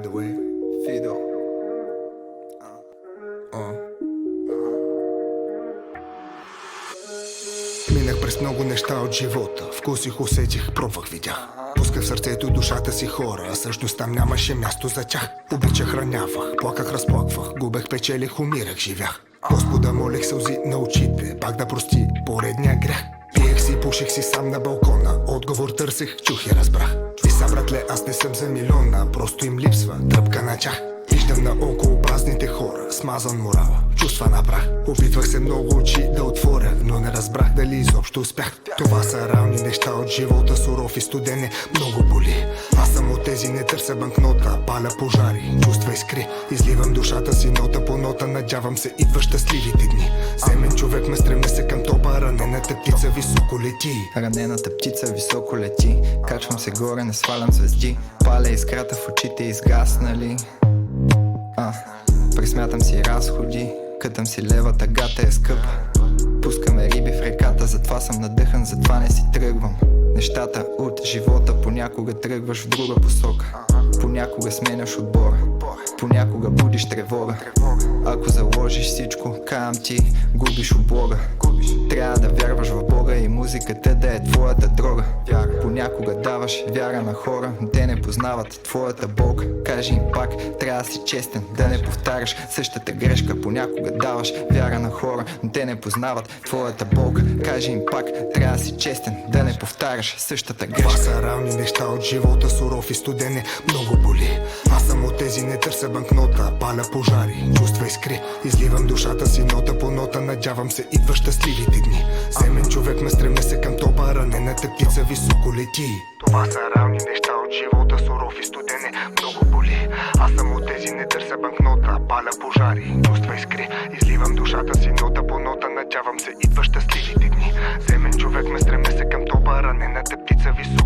by the way. Fido. Минах през много неща от живота. Вкусих, усетих, пробвах, видях. Пусках в сърцето и душата си хора, а всъщност там нямаше място за тях. Обичах, ранявах, плаках, разплаквах, губех, печелих, умирах, живях. Господа молех сълзи на очите, пак да прости поредния грях. Пиех си, пуших си сам на балкона, отговор търсех, чух и разбрах. И са, братле, аз не съм за милиона, просто им липсва тръпка на чах. Виждам наоколо празните хора, смазан морала, чувства на прах. Опитвах се много очи да отворя, но не разбрах дали изобщо успях. Това са реални неща от живота, суров и студене, много боли. Аз съм от тези, не търся банкнота, паля пожари, чувства искри. Изливам душата си нота по нота, надявам се идва щастливите дни. Семен човек ме стремне се към топа, ранената птица високо лети. Ранената птица високо лети, качвам се горе, не свалям звезди. Паля искрата в очите изгаснали. Присмятам си разходи, кътам си лева, тъгата е скъпа. Пускаме риби в реката, затова съм надъхан, затова не си тръгвам. Нещата от живота, понякога тръгваш в друга посока. Понякога сменяш отбора, понякога будиш тревога. Ако заложиш всичко, кам ти, губиш облога. Трябва да вярваш в Бога и музиката да е твоята дрога. Понякога даваш вяра на хора, но те не познават твоята Бог. Кажи им пак, трябва да си честен, да не повтаряш същата грешка. Понякога даваш вяра на хора, но те не познават твоята Бог. Кажи им пак, трябва да си честен, да не повтаряш същата грешка. Това са реални неща от живота, суров и студене, много боли. Аз съм от тези, не търся банкнота, паля пожари, чувства искри. Изливам душата си нота по нота, надявам се идва щастливите дни. Семен човек ме стремне се към топа, ранената птица високо лети. Това са реални неща от живота, суров и студене, много боли. Аз съм от тези, не търся банкнота, паля пожари, чувства искри. Изливам душата си нота по нота, надявам се идва щастливите дни. Семен човек ме стремне се към топа, ранената птица високо